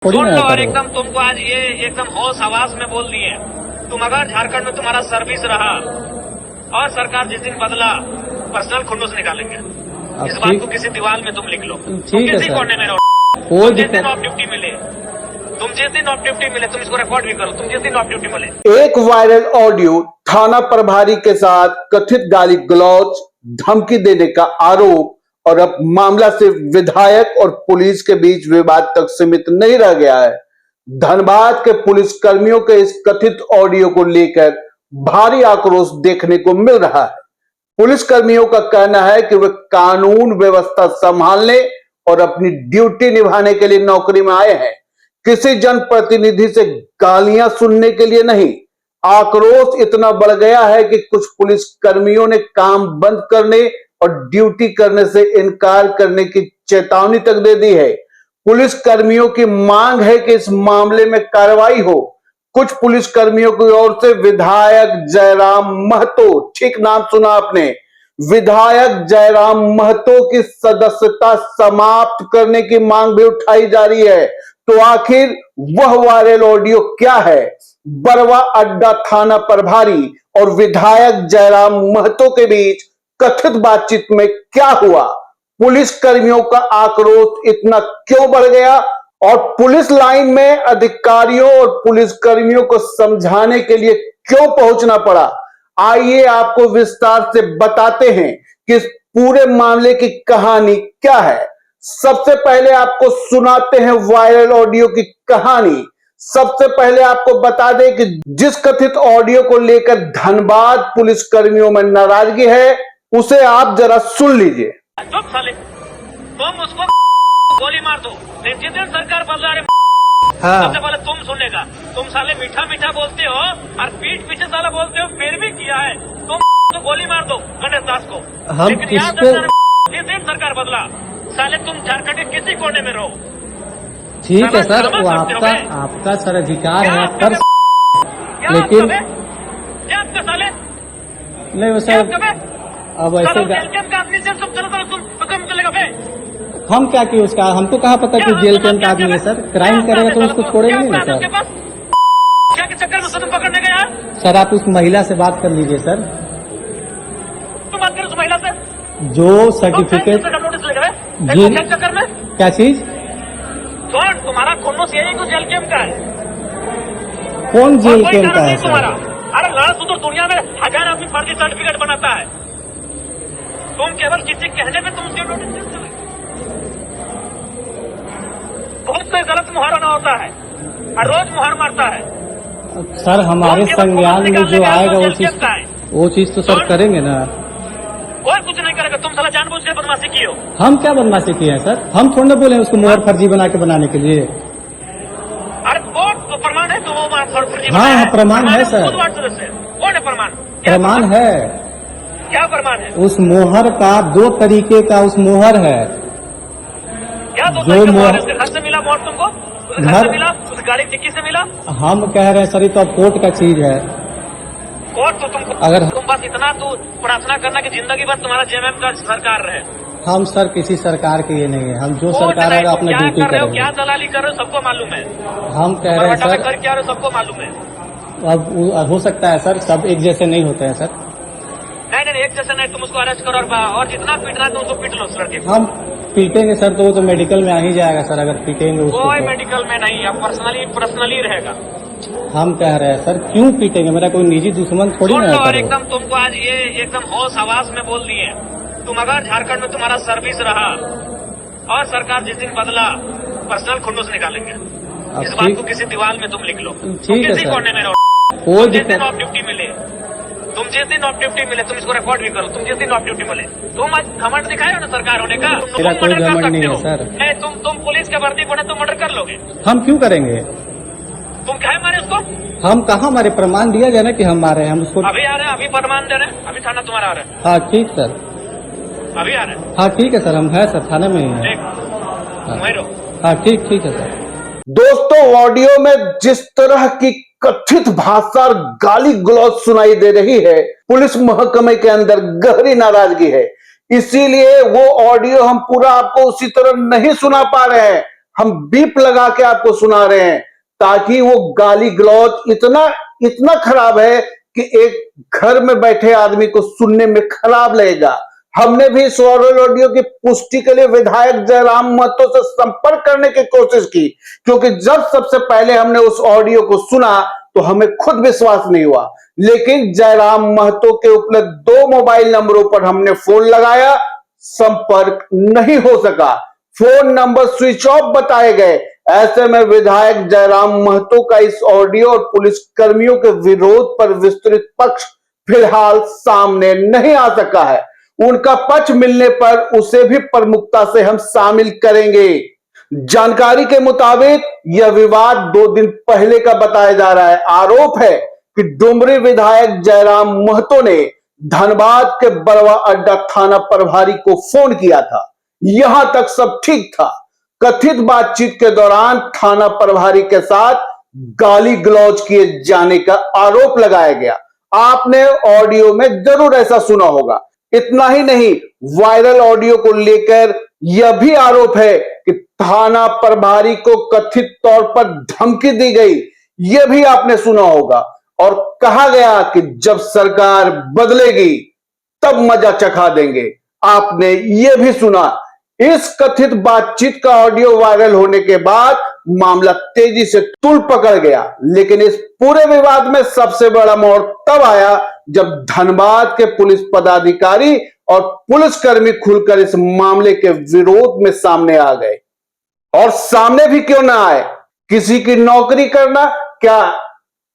सुन लो और एकदम तुमको आज ये एकदम होश आवाज में बोल दिए, तुम अगर झारखंड में तुम्हारा सर्विस रहा और सरकार जिस दिन बदला पर्सनल खुन्नस निकालेंगे। इस बात को किसी दीवार में तुम लिख लो। किसी कोने में रहो, जिस दिन ऑफ ड्यूटी मिले, तुम जिस दिन ऑफ ड्यूटी मिले तुम इसको रिकॉर्ड भी करो, तुम जिस दिन ऑफ ड्यूटी मिले। एक वायरल ऑडियो थाना प्रभारी के साथ कथित गाली गलौज धमकी देने का आरोप, और अब मामला सिर्फ विधायक और पुलिस के बीच विवाद तक सीमित नहीं रह गया है। धनबाद के पुलिस कर्मियों के इस कथित ऑडियो को लेकर भारी आक्रोश देखने को मिल रहा है। पुलिस कर्मियों का कहना है कि वे कानून व्यवस्था संभालने और अपनी ड्यूटी निभाने के लिए नौकरी में आए हैं, किसी जनप्रतिनिधि से गालियां सुनने के लिए नहीं। आक्रोश इतना बढ़ गया है कि कुछ पुलिस कर्मियों ने काम बंद करने और ड्यूटी करने से इनकार करने की चेतावनी तक दे दी है। पुलिस कर्मियों की मांग है कि इस मामले में कार्रवाई हो। कुछ पुलिस कर्मियों की ओर से विधायक जयराम महतो, ठीक नाम सुना आपने, विधायक जयराम महतो की सदस्यता समाप्त करने की मांग भी उठाई जा रही है। तो आखिर वह वायरल ऑडियो क्या है? बरवा अड्डा थाना प्रभारी और विधायक जयराम महतो के बीच कथित बातचीत में क्या हुआ? पुलिस कर्मियों का आक्रोश इतना क्यों बढ़ गया और पुलिस लाइन में अधिकारियों और पुलिस कर्मियों को समझाने के लिए क्यों पहुंचना पड़ा? आइए आपको विस्तार से बताते हैं कि इस पूरे मामले की कहानी क्या है। सबसे पहले आपको सुनाते हैं वायरल ऑडियो की कहानी। सबसे पहले आपको बता दें कि जिस कथित ऑडियो को लेकर धनबाद पुलिस कर्मियों में नाराजगी है, उसे आप जरा सुन लीजिए। चुप साले, तुम उसको गोली मार दो, जिस दिन सरकार बदला रहे सबसे पहले तुम सुनेगा। तुम साले मीठा मीठा बोलते हो और पीठ पीछे साला बोलते हो, फिर भी किया है। तुम तो गोली मार दो गणेश दास को, लेकिन याद रखना जिस दिन सरकार बदला साले तुम झारखंड के किसी कोने में रहो। ठीक है सर, वो आपका सर अधिकार है, पर लेकिन क्या साले नहीं वो सर अब ऐसे हम क्या किए उसका, हमको कहाँ पता कि जेल कैंप का आदमी है सर। क्राइम करेगा तो उसको छोड़ेंगे नहीं ना सर। क्या के चक्कर में तुम पकड़ने गया सर? आप उस महिला से बात कर लीजिए सर, तुम बात करो उस महिला से जो सर्टिफिकेट जी चक्कर में। क्या चीज? कौन तुम्हारा खुन्नस यही कुछ जेल कैंप का है? कौन जेल कैंप का है तुम्हारा? अरे लड़ा सुधर दुनिया में 1000 आदमी फर्जी सर्टिफिकेट बनाता है, तुम केवल किसी कहने पे तुम नोटिस। बहुत से गलत मुहर होना होता है और रोज मुहर मारता है सर। हमारे संज्ञान में जो आएगा वो चीज तो सर करेंगे ना। कोई कुछ नहीं करेगा, तुम साला जानबूझ के बदमाशी की हो। हम क्या बदमाशी किए हैं सर? हम थोड़ा बोले उसको मुहर फर्जी बना के बनाने के लिए। अरे तो प्रमाण है, तो वो फर्जी। हाँ प्रमाण है सर, कौन है प्रमाण? प्रमाण है। क्या प्रमाण है? उस मोहर का 2 तरीके का उस मोहर है। क्या जो मोहर घर से मिला? मोहर तुमको घर से मिला? उस गाड़ी डिक्की से मिला? हम कह रहे हैं सर, ये तो अब कोर्ट का चीज है। कोर्ट तो तुमको अगर तुम बस इतना तो प्रार्थना करना कि जिंदगी भर तुम्हारा जेएमएम का सरकार रहे। हम सर किसी सरकार के ये नहीं है, हम जो सरकार है अपना ड्यूटी करेंगे। क्या दलाली कर रहे हो सबको मालूम है। हम कह रहे हैं सर कर क्या रहे हो सबको मालूम है। अब हो सकता है सर, सब एक जैसे नहीं होते हैं सर। नहीं एक जैसे नहीं, तुम उसको अरेस्ट करो और जितना पीटना है तुम उसको पीट लो उस लड़के को। हम पीटेंगे सर तो वो तो मेडिकल में आ ही जाएगा सर, अगर पीटेंगे उसको। कोई मेडिकल में नहीं, अब पर्सनली रहेगा। हम कह रहे हैं सर क्यों पीटेंगे, मेरा कोई निजी दुश्मन थोड़ी ना है। और एकदम तुमको आज ये एकदम होश आवाज में बोल दिए, तुम अगर झारखंड में तुम्हारा सर्विस रहा और सरकार जिस दिन बदला पर्सनल खुन्नस निकालेंगे। इस बात को किसी दीवार में तुम लिख लो। किसी कोने में रहो, जिस दिन ऑफ ड्यूटी मिले, तुम जिस दिन ऑफ ड्यूटी मिले तुम इसको रिकॉर्ड भी करो, तुम जिस दिन ऑफ ड्यूटी मिले। तुम आज घमंड दिखाए हो ना सरकार होने का, मेरा कोई घमंड नहीं है सर। तुम पुलिस के वर्दी बने तुम मर्डर कर लोगे। हम क्यों करेंगे? तुम क्या मारे उसको? हम कहाँ, हमारे प्रमाण दिया जाए ना कि हम मारे हैं। हम उसको अभी आ रहे हैं, अभी प्रमाण दे रहे हैं, अभी थाना तुम्हारा आ रहा है। हाँ ठीक सर, अभी आ रहे हैं। हाँ ठीक है सर, हम है सर, थाने में ही है। हाँ ठीक है सर। दोस्तों, ऑडियो में जिस तरह की कथित भाषा और गाली गलौज सुनाई दे रही है, पुलिस महकमे के अंदर गहरी नाराजगी है। इसीलिए वो ऑडियो हम पूरा आपको उसी तरह नहीं सुना पा रहे हैं। हम बीप लगा के आपको सुना रहे हैं, ताकि वो गाली गलौज इतना खराब है कि एक घर में बैठे आदमी को सुनने में खराब लगेगा। हमने भी इस वायरल ऑडियो की पुष्टि के लिए विधायक जयराम महतो से संपर्क करने की कोशिश की, क्योंकि जब सबसे पहले हमने उस ऑडियो को सुना तो हमें खुद विश्वास नहीं हुआ। लेकिन जयराम महतो के उपलब्ध 2 मोबाइल नंबरों पर हमने फोन लगाया, संपर्क नहीं हो सका, फोन नंबर स्विच ऑफ बताए गए। ऐसे में विधायक जयराम महतो का इस ऑडियो और पुलिस कर्मियों के विरोध पर विस्तृत पक्ष फिलहाल सामने नहीं आ सका है। उनका पक्ष मिलने पर उसे भी प्रमुखता से हम शामिल करेंगे। जानकारी के मुताबिक यह विवाद 2 दिन पहले का बताया जा रहा है। आरोप है कि डुमरी विधायक जयराम महतो ने धनबाद के बरवा अड्डा थाना प्रभारी को फोन किया था। यहां तक सब ठीक था। कथित बातचीत के दौरान थाना प्रभारी के साथ गाली गलौज किए जाने का आरोप लगाया गया। आपने ऑडियो में जरूर ऐसा सुना होगा। इतना ही नहीं, वायरल ऑडियो को लेकर यह भी आरोप है कि थाना प्रभारी को कथित तौर पर धमकी दी गई। यह भी आपने सुना होगा और कहा गया कि जब सरकार बदलेगी तब मजा चखा देंगे। आपने यह भी सुना। इस कथित बातचीत का ऑडियो वायरल होने के बाद मामला तेजी से तूल पकड़ गया। लेकिन इस पूरे विवाद में सबसे बड़ा मोड़ तब आया जब धनबाद के पुलिस पदाधिकारी और पुलिसकर्मी खुलकर इस मामले के विरोध में सामने आ गए। और सामने भी क्यों ना आए, किसी की नौकरी करना क्या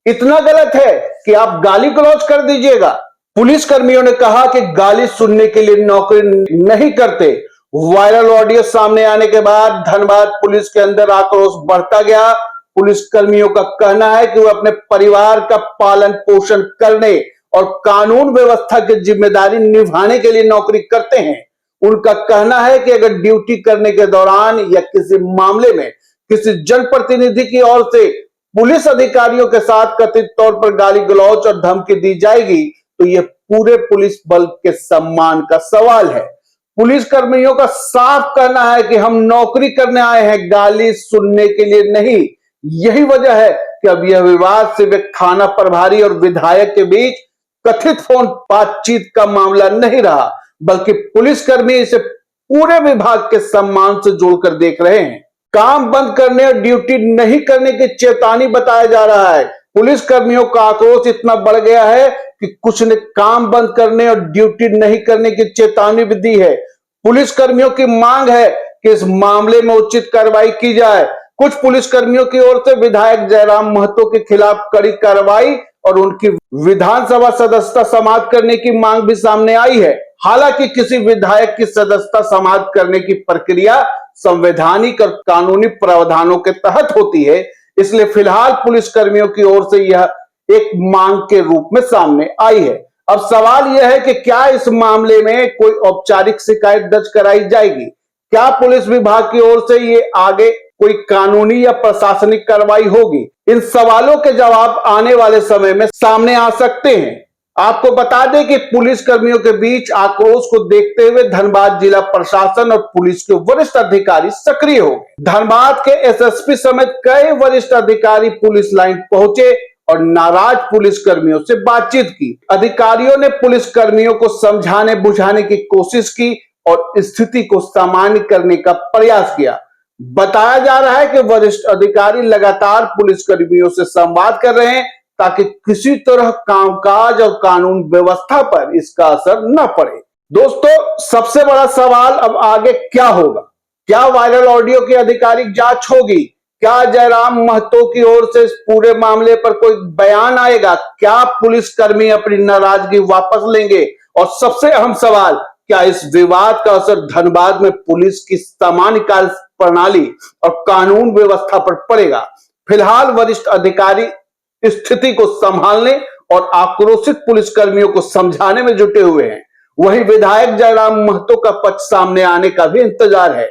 इतना गलत है कि आप गाली गलौज कर दीजिएगा? पुलिस कर्मियों ने कहा कि गाली सुनने के लिए नौकरी नहीं करते। वायरल ऑडियो सामने आने के बाद धनबाद पुलिस के अंदर आक्रोश बढ़ता गया। पुलिस कर्मियों का कहना है कि वो अपने परिवार का पालन पोषण करने और कानून व्यवस्था की जिम्मेदारी निभाने के लिए नौकरी करते हैं। उनका कहना है कि अगर ड्यूटी करने के दौरान या किसी मामले में किसी जनप्रतिनिधि की ओर से पुलिस अधिकारियों के साथ कथित तौर पर गाली गलौज और धमकी दी जाएगी तो यह पूरे पुलिस बल के सम्मान का सवाल है। पुलिस कर्मियों का साफ कहना है कि हम नौकरी करने आए हैं, गाली सुनने के लिए नहीं। यही वजह है कि अब यह विवाद सिर्फ थाना प्रभारी और विधायक के बीच कथित फोन बातचीत का मामला नहीं रहा, बल्कि पुलिसकर्मी इसे पूरे विभाग के सम्मान से जोड़कर देख रहे हैं। काम बंद करने और ड्यूटी नहीं करने की चेतावनी बताया जा रहा है। पुलिस कर्मियों का आक्रोश इतना बढ़ गया है कि कुछ ने काम बंद करने और ड्यूटी नहीं करने की चेतावनी भी दी है। पुलिस कर्मियों की मांग है कि इस मामले में उचित कार्रवाई की जाए। कुछ पुलिस कर्मियों की ओर से विधायक जयराम महतो के खिलाफ कड़ी कार्रवाई और उनकी विधानसभा सदस्यता समाप्त करने की मांग भी सामने आई है। हालांकि किसी विधायक की सदस्यता समाप्त करने की प्रक्रिया संवैधानिक और कानूनी प्रावधानों के तहत होती है, इसलिए फिलहाल पुलिस कर्मियों की ओर से यह एक मांग के रूप में सामने आई है। अब सवाल यह है कि क्या इस मामले में कोई औपचारिक शिकायत दर्ज कराई जाएगी? क्या पुलिस विभाग की ओर से ये आगे कोई कानूनी या प्रशासनिक कार्रवाई होगी? इन सवालों के जवाब आने वाले समय में सामने आ सकते हैं। आपको बता दें कि पुलिस कर्मियों के बीच आक्रोश को देखते हुए धनबाद जिला प्रशासन और पुलिस के वरिष्ठ अधिकारी सक्रिय हो गए। धनबाद के एसएसपी समेत कई वरिष्ठ अधिकारी पुलिस लाइन पहुंचे और नाराज पुलिस कर्मियों से बातचीत की। अधिकारियों ने पुलिस कर्मियों को समझाने बुझाने की कोशिश की और स्थिति को सामान्य करने का प्रयास किया। बताया जा रहा है कि वरिष्ठ अधिकारी लगातार पुलिस कर्मियों से संवाद कर रहे हैं ताकि किसी तरह कामकाज और कानून व्यवस्था पर इसका असर न पड़े। दोस्तों, सबसे बड़ा सवाल अब आगे क्या होगा? क्या वायरल ऑडियो की आधिकारिक जांच होगी? क्या जयराम महतो की ओर से इस पूरे मामले पर कोई बयान आएगा? क्या पुलिसकर्मी अपनी नाराजगी वापस लेंगे? और सबसे अहम सवाल, क्या इस विवाद का असर धनबाद में पुलिस की सामान्य कार्य प्रणाली और कानून व्यवस्था पर पड़ेगा? फिलहाल वरिष्ठ अधिकारी स्थिति को संभालने और आक्रोशित पुलिसकर्मियों को समझाने में जुटे हुए हैं। वहीं विधायक जयराम महतो का पक्ष सामने आने का भी इंतजार है।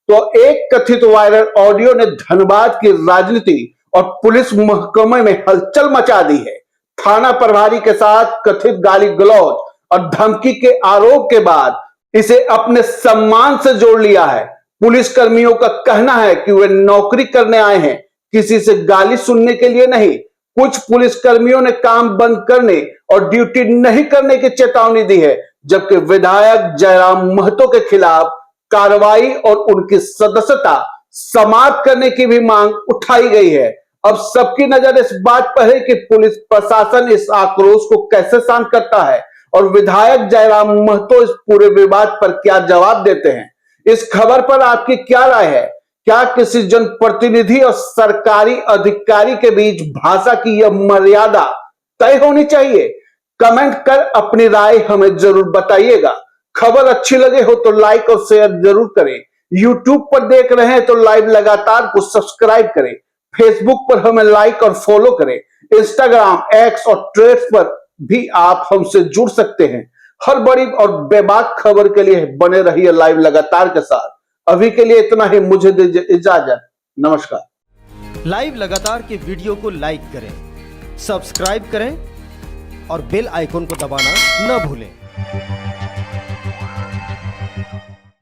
तो एक कथित वायरल ऑडियो ने धनबाद की राजनीति और पुलिस महकमे में हलचल मचा दी है। थाना प्रभारी के साथ कथित गाली गलौज और धमकी के आरोप के बाद इसे अपने सम्मान से जोड़ लिया है। पुलिस कर्मियों का कहना है कि वे नौकरी करने आए हैं, किसी से गाली सुनने के लिए नहीं। कुछ पुलिस कर्मियों ने काम बंद करने और ड्यूटी नहीं करने की चेतावनी दी है, जबकि विधायक जयराम महतो के खिलाफ कार्रवाई और उनकी सदस्यता समाप्त करने की भी मांग उठाई गई है। अब सबकी नजर इस बात पर है कि पुलिस प्रशासन इस आक्रोश को कैसे शांत करता है और विधायक जयराम महतो इस पूरे विवाद पर क्या जवाब देते हैं। इस खबर पर आपकी क्या राय है? क्या किसी जनप्रतिनिधि और सरकारी अधिकारी के बीच भाषा की यह मर्यादा तय होनी चाहिए? कमेंट कर अपनी राय हमें जरूर बताइएगा। खबर अच्छी लगे हो तो लाइक और शेयर जरूर करें। YouTube पर देख रहे हैं तो लाइव लगातार को सब्सक्राइब करें। फेसबुक पर हमें लाइक और फॉलो करें। इंस्टाग्राम, एक्स और ट्रेड्स पर भी आप हमसे जुड़ सकते हैं। हर बड़ी और बेबाक खबर के लिए बने रहिए लाइव लगातार के साथ। अभी के लिए इतना ही, मुझे दीजिए इजाजत। नमस्कार। लाइव लगातार के वीडियो को लाइक करें, सब्सक्राइब करें और बेल आइकन को दबाना न भूलें।